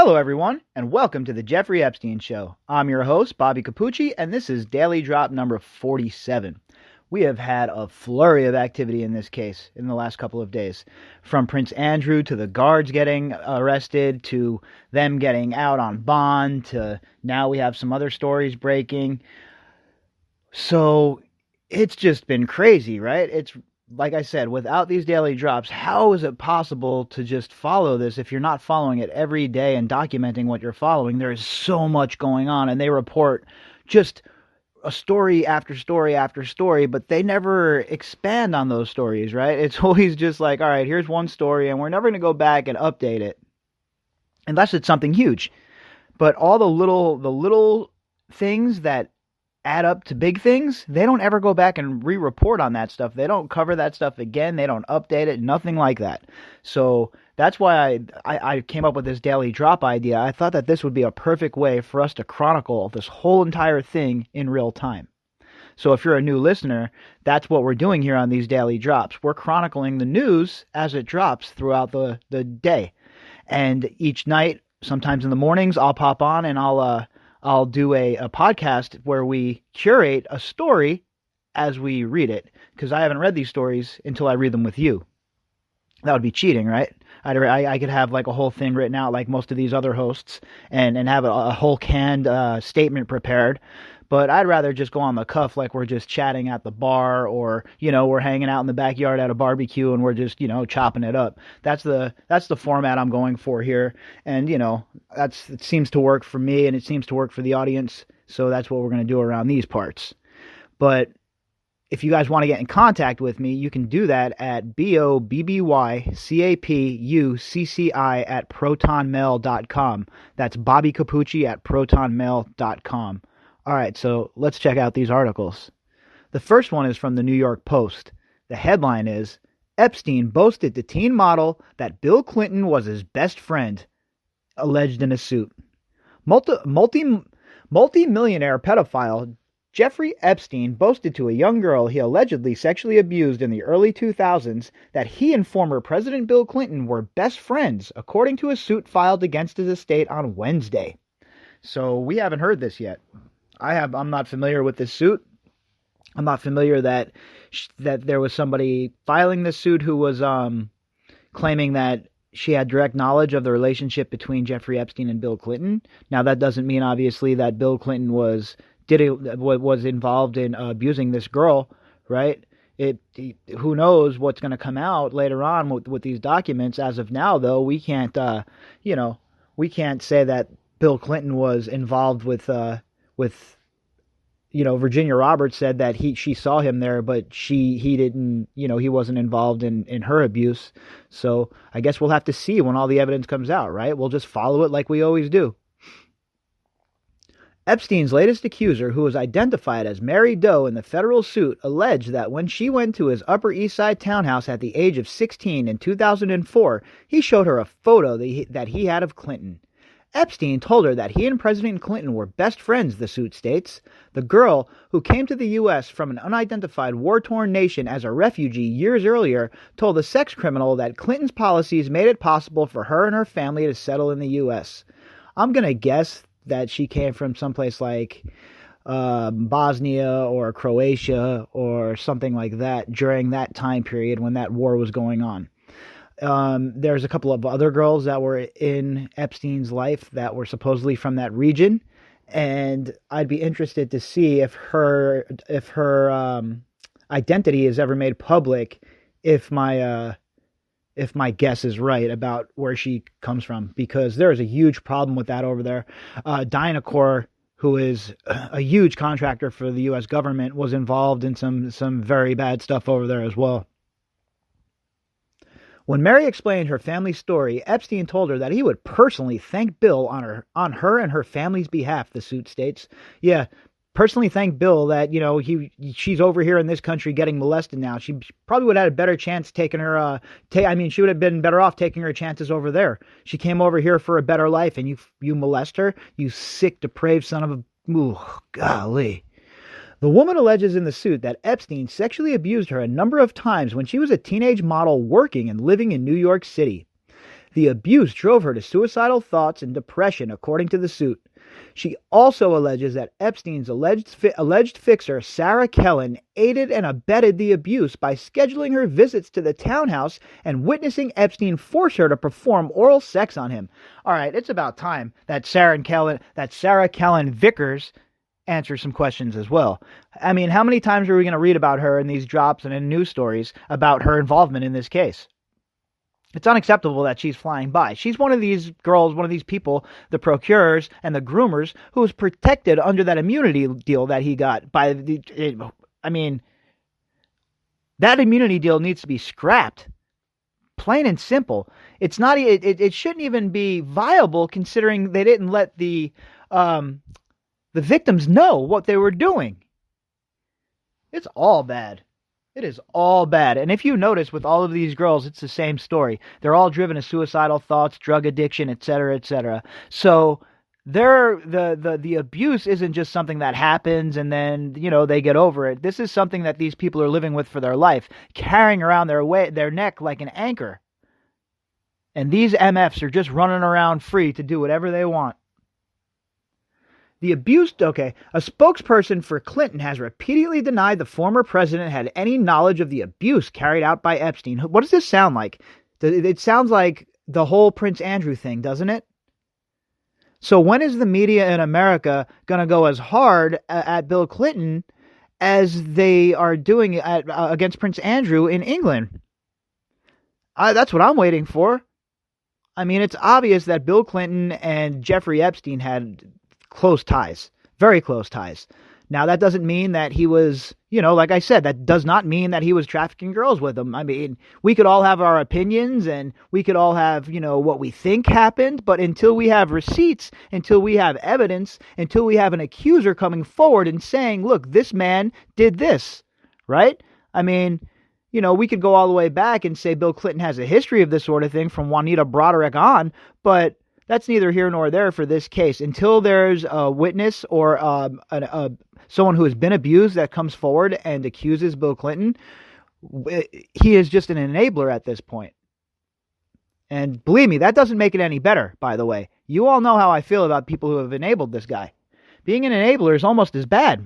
Hello, everyone, and welcome to the Jeffrey Epstein Show. I'm your host, Bobbycapucci, and this is Daily Drop number 47. We have had a flurry of activity in this case in the last couple of days. From Prince Andrew to the guards getting arrested, to them getting out on bond, to now we have some other stories breaking. So it's just been crazy, right? It's like I said, without these daily drops, how is it possible to just follow this if you're not following it every day and documenting what you're following? There is so much going on, and they report just a story after story after story, but they never expand on those stories, right? It's always just like, all right, here's one story, and we're never going to go back and update it unless it's something huge. But all the little things that add up to big things, they don't ever go back and re-report on that stuff. They don't cover that stuff again. They don't update it, nothing like that. So that's why I came up with this daily drop idea. I thought that this would be a perfect way for us to chronicle this whole entire thing in real time. So if you're a new listener, that's what we're doing here on these daily drops. We're chronicling the news as it drops throughout the day. And each night, sometimes in the mornings, I'll pop on and I'll do a podcast where we curate a story as we read it, because I haven't read these stories until I read them with you. That would be cheating, right? I could have like a whole thing written out like most of these other hosts and have a whole canned statement prepared. But I'd rather just go on the cuff like we're just chatting at the bar, or, we're hanging out in the backyard at a barbecue and we're just, chopping it up. That's the format I'm going for here. And, it seems to work for me and it seems to work for the audience. So that's what we're going to do around these parts. But if you guys want to get in contact with me, you can do that at bobbycapucci@protonmail.com. That's bobbycapucci@protonmail.com. All right, so let's check out these articles. The first one is from the New York Post. The headline is, Epstein boasted to teen model that Bill Clinton was his best friend, alleged in a suit. Multi-millionaire pedophile Jeffrey Epstein boasted to a young girl he allegedly sexually abused in the early 2000s that he and former President Bill Clinton were best friends, according to a suit filed against his estate on Wednesday. So we haven't heard this yet. I'm not familiar with this suit. I'm not familiar that there was somebody filing this suit who was claiming that she had direct knowledge of the relationship between Jeffrey Epstein and Bill Clinton. Now, that doesn't mean, obviously, that Bill Clinton was involved in abusing this girl, right? Who knows what's going to come out later on with these documents. As of now, though, we can't say that Bill Clinton was involved with Virginia Roberts said that she saw him there, but he didn't, he wasn't involved in her abuse. So I guess we'll have to see when all the evidence comes out, right? We'll just follow it like we always do. Epstein's latest accuser, who was identified as Mary Doe in the federal suit, alleged that when she went to his Upper East Side townhouse at the age of 16 in 2004, he showed her a photo that he had of Clinton. Epstein told her that he and President Clinton were best friends, the suit states. The girl, who came to the U.S. from an unidentified war-torn nation as a refugee years earlier, told the sex criminal that Clinton's policies made it possible for her and her family to settle in the U.S. I'm going to guess that she came from someplace like Bosnia or Croatia or something like that during that time period when that war was going on. There's a couple of other girls that were in Epstein's life that were supposedly from that region, and I'd be interested to see if her identity is ever made public, if my guess is right about where she comes from, because there is a huge problem with that over there. Dynacore, who is a huge contractor for the U.S. government, was involved in some very bad stuff over there as well. When Mary explained her family's story, Epstein told her that he would personally thank Bill on her and her family's behalf, the suit states. Yeah, personally thank Bill that, she's over here in this country getting molested now. She probably would have had a better chance taking her, she would have been better off taking her chances over there. She came over here for a better life, and you molest her? You sick, depraved son of a... Ooh, golly. The woman alleges in the suit that Epstein sexually abused her a number of times when she was a teenage model working and living in New York City. The abuse drove her to suicidal thoughts and depression, according to the suit. She also alleges that Epstein's alleged fixer, Sarah Kellen, aided and abetted the abuse by scheduling her visits to the townhouse and witnessing Epstein force her to perform oral sex on him. All right, it's about time that Sarah Kellen Vickers answer some questions as well. I mean, how many times are we going to read about her in these drops and in news stories about her involvement in this case? It's unacceptable that she's flying by. She's one of these girls, one of these people, the procurers and the groomers, who was protected under that immunity deal that he got by the... I mean, that immunity deal needs to be scrapped. Plain and simple. It's not... It shouldn't even be viable, considering they didn't let the victims know what they were doing. It's all bad. It is all bad. And if you notice with all of these girls, it's the same story. They're all driven to suicidal thoughts, drug addiction, etc., etc. So the abuse isn't just something that happens and then, they get over it. This is something that these people are living with for their life, carrying around their neck like an anchor. And these MFs are just running around free to do whatever they want. A spokesperson for Clinton has repeatedly denied the former president had any knowledge of the abuse carried out by Epstein. What does this sound like? It sounds like the whole Prince Andrew thing, doesn't it? So when is the media in America going to go as hard at Bill Clinton as they are doing against Prince Andrew in England? That's what I'm waiting for. I mean, it's obvious that Bill Clinton and Jeffrey Epstein had close ties, very close ties. Now, that doesn't mean that he was, like I said, that does not mean that he was trafficking girls with them. I mean, we could all have our opinions and we could all have, what we think happened. But until we have receipts, until we have evidence, until we have an accuser coming forward and saying, look, this man did this, right? I mean, we could go all the way back and say Bill Clinton has a history of this sort of thing from Juanita Broderick on, but that's neither here nor there for this case. Until there's a witness or someone who has been abused that comes forward and accuses Bill Clinton, he is just an enabler at this point. And believe me, that doesn't make it any better, by the way. You all know how I feel about people who have enabled this guy. Being an enabler is almost as bad.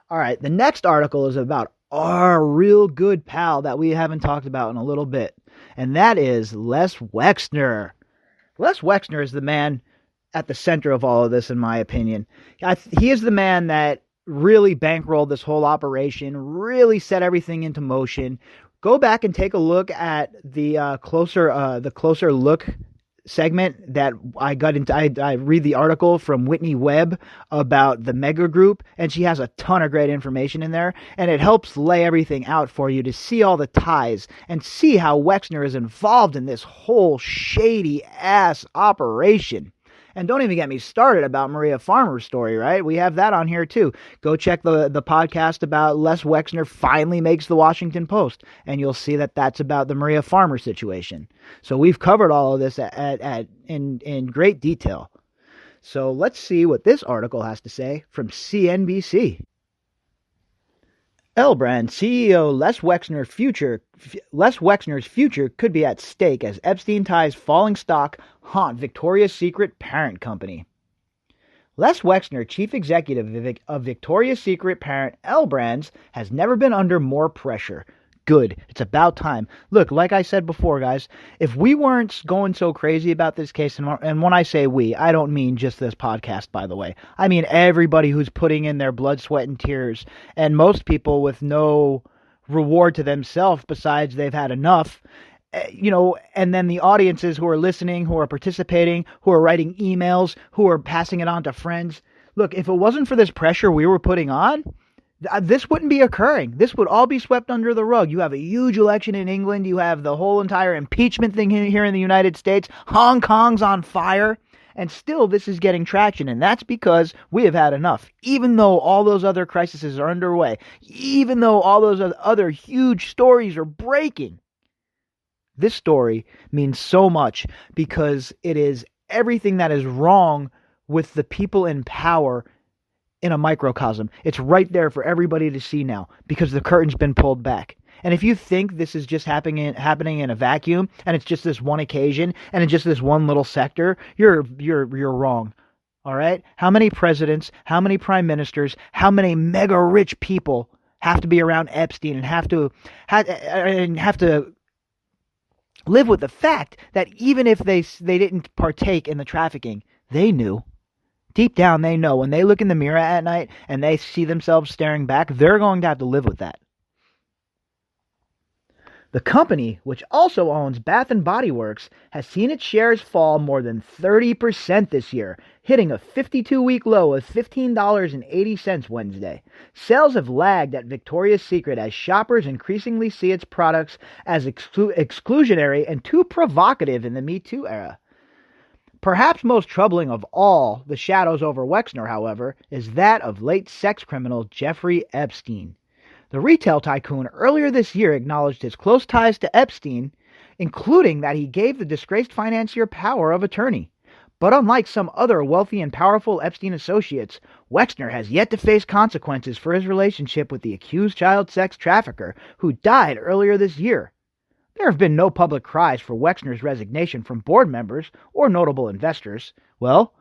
All right, the next article is about our real good pal that we haven't talked about in a little bit, and that is Les Wexner. Les Wexner is the man at the center of all of this, in my opinion. He is the man that really bankrolled this whole operation, really set everything into motion. Go back and take a look at the closer look segment that I got into. I read the article from Whitney Webb about the mega group, and she has a ton of great information in there, and it helps lay everything out for you to see all the ties and see how Wexner is involved in this whole shady ass operation. And don't even get me started about Maria Farmer's story, right? We have that on here too. Go check the podcast about Les Wexner finally makes the Washington Post, and you'll see that that's about the Maria Farmer situation. So we've covered all of this in great detail. So let's see what this article has to say from CNBC. L-Brand CEO Les Wexner's future could be at stake as Epstein ties falling stock haunt Victoria's Secret parent company. Les Wexner, chief executive of Victoria's Secret parent L-Brands, has never been under more pressure. Good. It's about time. Look, like I said before, guys, if we weren't going so crazy about this case, and when I say we, I don't mean just this podcast, by the way. I mean everybody who's putting in their blood, sweat, and tears, and most people with no reward to themselves besides they've had enough, and then the audiences who are listening, who are participating, who are writing emails, who are passing it on to friends. Look, if it wasn't for this pressure we were putting on, this wouldn't be occurring. This would all be swept under the rug. You have a huge election in England. You have the whole entire impeachment thing here in the United States. Hong Kong's on fire. And still this is getting traction. And that's because we have had enough. Even though all those other crises are underway. Even though all those other huge stories are breaking. This story means so much because it is everything that is wrong with the people in power in a microcosm. It's right there for everybody to see now because the curtain's been pulled back. And if you think this is just happening in a vacuum, and it's just this one occasion, and it's just this one little sector, you're wrong. All right? How many presidents, how many prime ministers, how many mega rich people have to be around Epstein and have to live with the fact that even if they didn't partake in the trafficking, they knew. Deep down, they know. When they look in the mirror at night and they see themselves staring back, they're going to have to live with that. The company, which also owns Bath & Body Works, has seen its shares fall more than 30% this year, hitting a 52-week low of $15.80 Wednesday. Sales have lagged at Victoria's Secret as shoppers increasingly see its products as exclusionary and too provocative in the Me Too era. Perhaps most troubling of all the shadows over Wexner, however, is that of late sex criminal Jeffrey Epstein. The retail tycoon earlier this year acknowledged his close ties to Epstein, including that he gave the disgraced financier power of attorney. But unlike some other wealthy and powerful Epstein associates, Wexner has yet to face consequences for his relationship with the accused child sex trafficker who died earlier this year. There have been no public cries for Wexner's resignation from board members or notable investors. Well,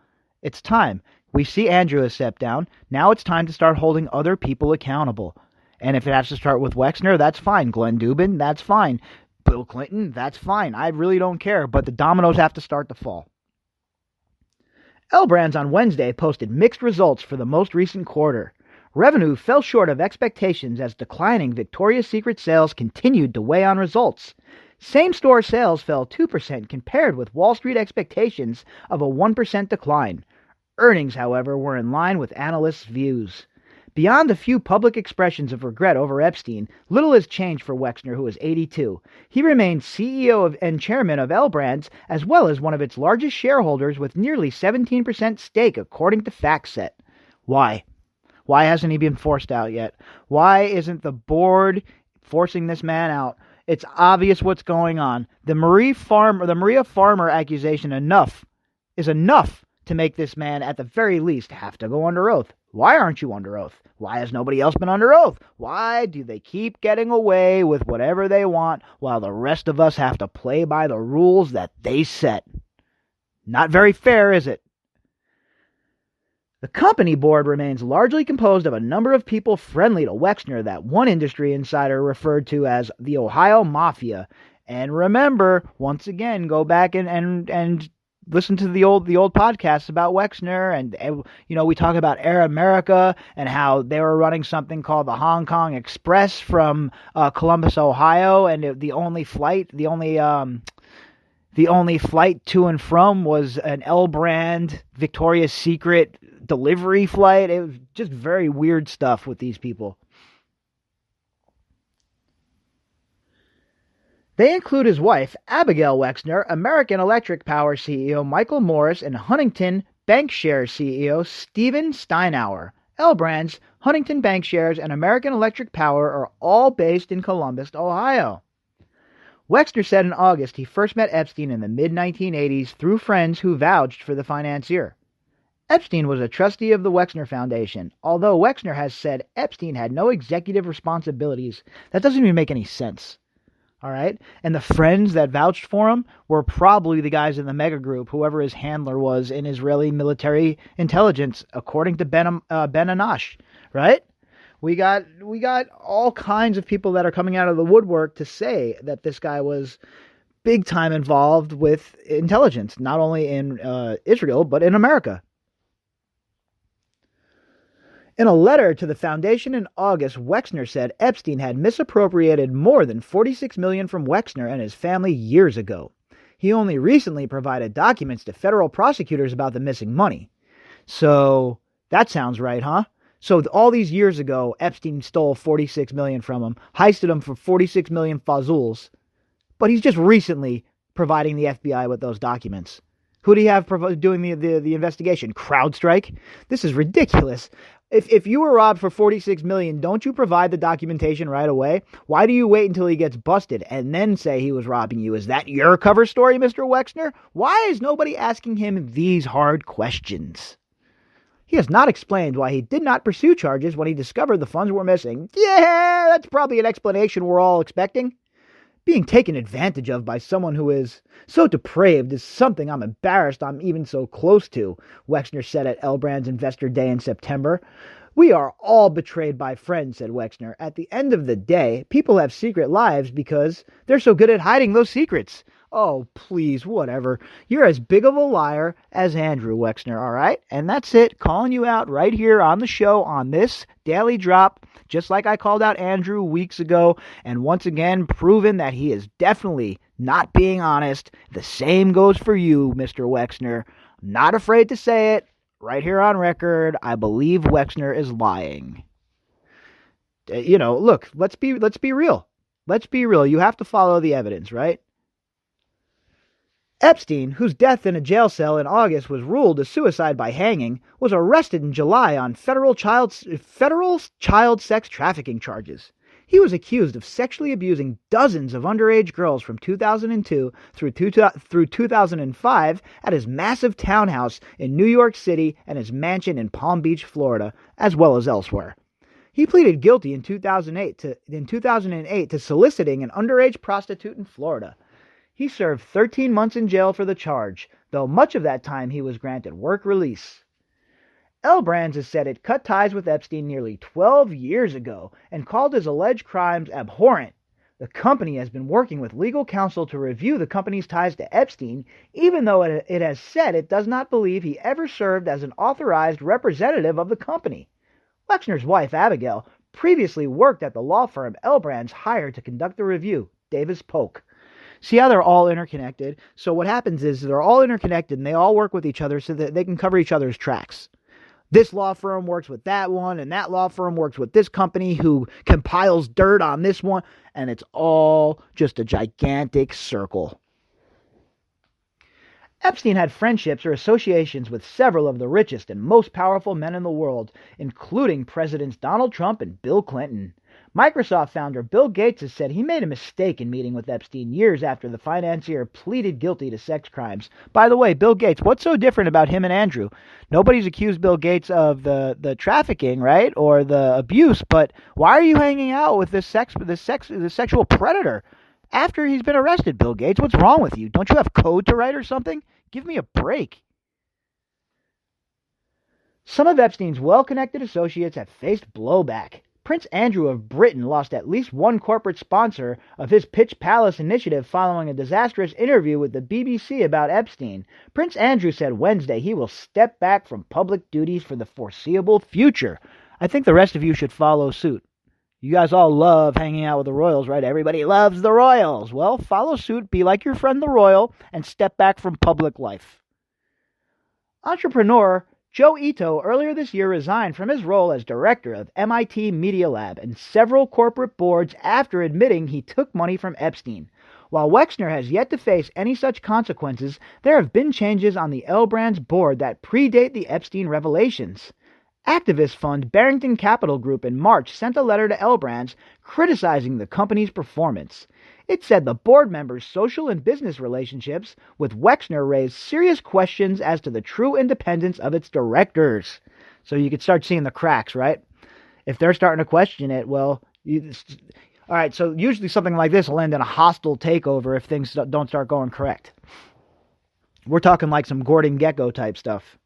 it's time. We see Andrew has stepped down. Now it's time to start holding other people accountable. And if it has to start with Wexner, that's fine. Glenn Dubin, that's fine. Bill Clinton, that's fine. I really don't care, but the dominoes have to start to fall. L Brands on Wednesday posted mixed results for the most recent quarter. Revenue fell short of expectations as declining Victoria's Secret sales continued to weigh on results. Same-store sales fell 2% compared with Wall Street expectations of a 1% decline. Earnings, however, were in line with analysts' views. Beyond a few public expressions of regret over Epstein, little has changed for Wexner, who is 82. He remains CEO and chairman of L Brands, as well as one of its largest shareholders with nearly 17% stake, according to FactSet. Why? Why hasn't he been forced out yet? Why isn't the board forcing this man out? It's obvious what's going on. The Maria Farmer accusation is enough to make this man, at the very least, have to go under oath. Why aren't you under oath? Why has nobody else been under oath? Why do they keep getting away with whatever they want while the rest of us have to play by the rules that they set? Not very fair, is it? The company board remains largely composed of a number of people friendly to Wexner that one industry insider referred to as the Ohio Mafia. And remember, once again, go back and listen to the old podcasts about Wexner, and we talk about Air America and how they were running something called the Hong Kong Express from Columbus, Ohio, and the only flight to and from was an L brand Victoria's Secret delivery flight. It was just very weird stuff with these people. They include his wife, Abigail Wexner, American Electric Power CEO Michael Morris, and Huntington Bancshares CEO Steven Steinauer. L Brands, Huntington Bancshares, and American Electric Power are all based in Columbus, Ohio. Wexner said in August he first met Epstein in the mid-1980s through friends who vouched for the financier. Epstein was a trustee of the Wexner Foundation, although Wexner has said Epstein had no executive responsibilities. That doesn't even make any sense. All right? And the friends that vouched for him were probably the guys in the mega group, whoever his handler was in Israeli military intelligence, according to Ben Anash, right? We got all kinds of people that are coming out of the woodwork to say that this guy was big time involved with intelligence, not only in Israel, but in America. In a letter to the foundation in August, Wexner said Epstein had misappropriated more than $46 million from Wexner and his family years ago. He only recently provided documents to federal prosecutors about the missing money. So, that sounds right, huh? So all these years ago, Epstein stole $46 million from him, heisted him for $46 million fazuls, but he's just recently providing the FBI with those documents. Who do you have doing the investigation? CrowdStrike? This is ridiculous. If you were robbed for $46 million, don't you provide the documentation right away? Why do you wait until he gets busted and then say he was robbing you? Is that your cover story, Mr. Wexner? Why is nobody asking him these hard questions? He has not explained why he did not pursue charges when he discovered the funds were missing. Yeah, that's probably an explanation we're all expecting. Being taken advantage of by someone who is so depraved is something I'm embarrassed I'm even so close to, Wexner said at L-Brand's Investor Day in September. We are all betrayed by friends, said Wexner. At the end of the day, people have secret lives because they're so good at hiding those secrets. Oh, please, whatever. You're as big of a liar as Andrew, Wexner, all right? And that's it. Calling you out right here on the show on this Daily Drop, just like I called out Andrew weeks ago, and once again proven that he is definitely not being honest. The same goes for you, Mr. Wexner. I'm not afraid to say it. Right here on record, I believe Wexner is lying. Look, let's be real. Let's be real. You have to follow the evidence, right? Epstein, whose death in a jail cell in August was ruled a suicide by hanging, was arrested in July on federal child sex trafficking charges. He was accused of sexually abusing dozens of underage girls from 2002 through 2005 at his massive townhouse in New York City and his mansion in Palm Beach, Florida, as well as elsewhere. He pleaded guilty in 2008 to soliciting an underage prostitute in Florida. He served 13 months in jail for the charge, though much of that time he was granted work release. L-Brands has said it cut ties with Epstein nearly 12 years ago and called his alleged crimes abhorrent. The company has been working with legal counsel to review the company's ties to Epstein, even though it has said it does not believe he ever served as an authorized representative of the company. Wexner's wife, Abigail, previously worked at the law firm L-Brands hired to conduct the review, Davis Polk. See how they're all interconnected? So what happens is they're all interconnected and they all work with each other so that they can cover each other's tracks. This law firm works with that one, and that law firm works with this company who compiles dirt on this one, and it's all just a gigantic circle. Epstein had friendships or associations with several of the richest and most powerful men in the world, including Presidents Donald Trump and Bill Clinton. Microsoft founder Bill Gates has said he made a mistake in meeting with Epstein years after the financier pleaded guilty to sex crimes. By the way, Bill Gates, what's so different about him and Andrew? Nobody's accused Bill Gates of the trafficking, right, or the abuse, but why are you hanging out with this sexual predator after he's been arrested, Bill Gates? What's wrong with you? Don't you have code to write or something? Give me a break. Some of Epstein's well-connected associates have faced blowback. Prince Andrew of Britain lost at least one corporate sponsor of his Pitch Palace initiative following a disastrous interview with the BBC about Epstein. Prince Andrew said Wednesday he will step back from public duties for the foreseeable future. I think the rest of you should follow suit. You guys all love hanging out with the royals, right? Everybody loves the royals. Well, follow suit, be like your friend the royal, and step back from public life. Entrepreneur Joe Ito earlier this year resigned from his role as director of MIT Media Lab and several corporate boards after admitting he took money from Epstein. While Wexner has yet to face any such consequences, there have been changes on the L-Brands board that predate the Epstein revelations. Activist fund Barrington Capital Group in March sent a letter to L-Brands criticizing the company's performance. It said the board members' social and business relationships with Wexner raised serious questions as to the true independence of its directors. So you could start seeing the cracks, right? If they're starting to question it, well, all right, so usually something like this will end in a hostile takeover if things don't start going correct. We're talking like some Gordon Gekko type stuff.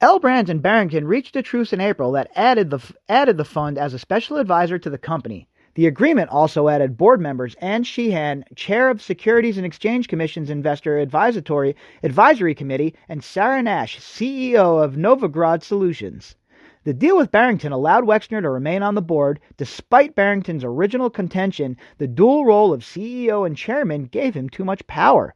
L-Brands and Barrington reached a truce in April that added the fund as a special advisor to the company. The agreement also added board members Ann Sheehan, chair of Securities and Exchange Commission's Investor Advisory Committee, and Sarah Nash, CEO of Novograd Solutions. The deal with Barrington allowed Wexner to remain on the board. Despite Barrington's original contention, the dual role of CEO and chairman gave him too much power.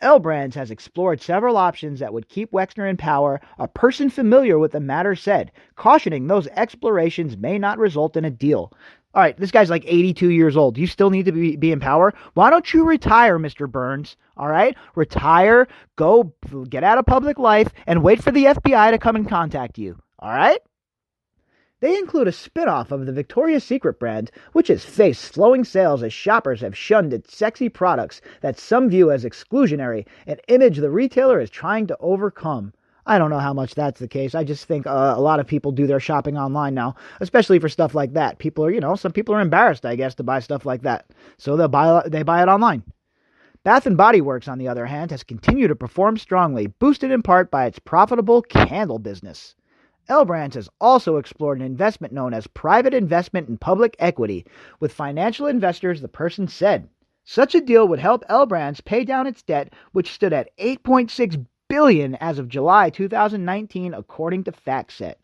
L-Brands has explored several options that would keep Wexner in power, a person familiar with the matter said, cautioning those explorations may not result in a deal. All right, this guy's like 82 years old. You still need to be in power? Why don't you retire, Mr. Burns? All right? Retire, go get out of public life, and wait for the FBI to come and contact you. All right? They include a spin-off of the Victoria's Secret brand, which has faced slowing sales as shoppers have shunned its sexy products that some view as exclusionary, an image the retailer is trying to overcome. I don't know how much that's the case. I just think a lot of people do their shopping online now, especially for stuff like that. People are, some people are embarrassed, I guess, to buy stuff like that. So they buy it online. Bath & Body Works, on the other hand, has continued to perform strongly, boosted in part by its profitable candle business. L Brands has also explored an investment known as private investment in public equity with financial investors, the person said. Such a deal would help L Brands pay down its debt, which stood at $8.6 billion as of July 2019, according to FactSet.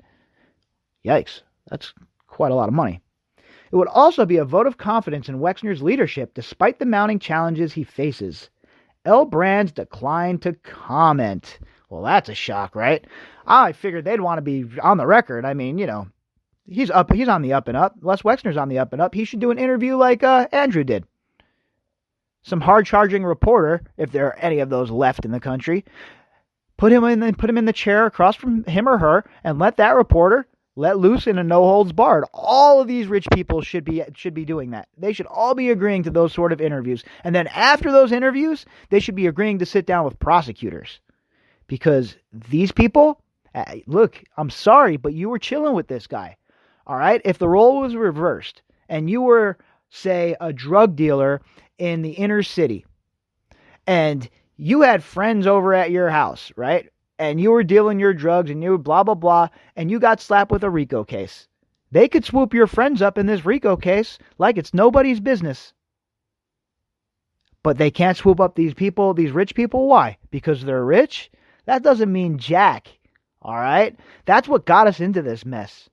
Yikes, that's quite a lot of money. It would also be a vote of confidence in Wexner's leadership despite the mounting challenges he faces. L Brands declined to comment. Well, that's a shock, right? I figured they'd want to be on the record. I mean, he's on the up and up. Les Wexner's on the up and up. He should do an interview like Andrew did. Some hard-charging reporter, if there are any of those left in the country, put him in the chair across from him or her, and let that reporter let loose in a no-holds-barred. All of these rich people should be doing that. They should all be agreeing to those sort of interviews. And then after those interviews, they should be agreeing to sit down with prosecutors. Because these people, look, I'm sorry, but you were chilling with this guy. All right? If the role was reversed and you were, say, a drug dealer in the inner city and you had friends over at your house, right? And you were dealing your drugs and you were blah, blah, blah, and you got slapped with a RICO case. They could swoop your friends up in this RICO case like it's nobody's business. But they can't swoop up these people, these rich people. Why? Because they're rich? That doesn't mean jack. All right? That's what got us into this mess.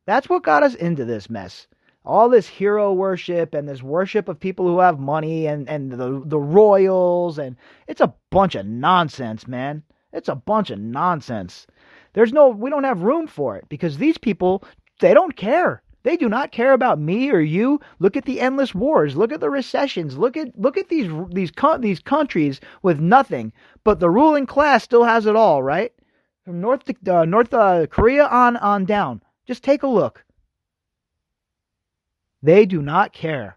That's what got us into this mess. All this hero worship and this worship of people who have money and the royals, and it's a bunch of nonsense, man. It's a bunch of nonsense. We don't have room for it because these people, they don't care. They do not care about me or you. Look at the endless wars. Look at the recessions. Look at these countries with nothing, but the ruling class still has it all, right? From North Korea on down. Just take a look. They do not care.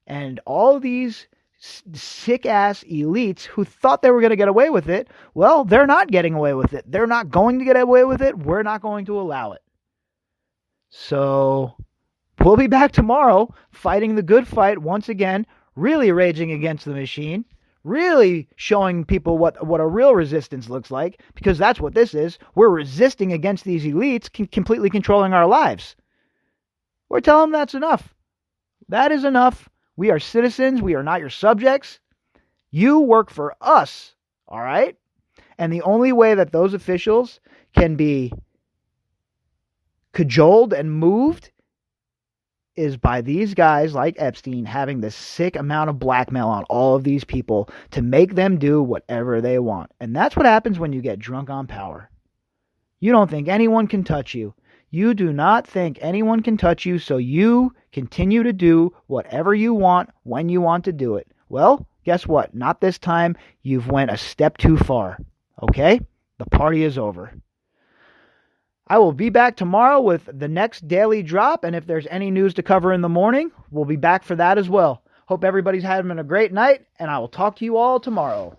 And all these sick-ass elites who thought they were going to get away with it, well, they're not getting away with it. They're not going to get away with it. We're not going to allow it. So we'll be back tomorrow fighting the good fight once again, really raging against the machine, really showing people what a real resistance looks like, because that's what this is. We're resisting against these elites completely controlling our lives. We're telling them that's enough. That is enough. We are citizens. We are not your subjects. You work for us, all right? And the only way that those officials can be cajoled and moved is by these guys like Epstein having this sick amount of blackmail on all of these people to make them do whatever they want. And that's what happens when you get drunk on power. You don't think anyone can touch you. You do not think anyone can touch you, so you continue to do whatever you want when you want to do it. Well, guess what? Not this time. You've went a step too far. Okay? The party is over. I will be back tomorrow with the next daily drop, and if there's any news to cover in the morning, we'll be back for that as well. Hope everybody's having a great night, and I will talk to you all tomorrow.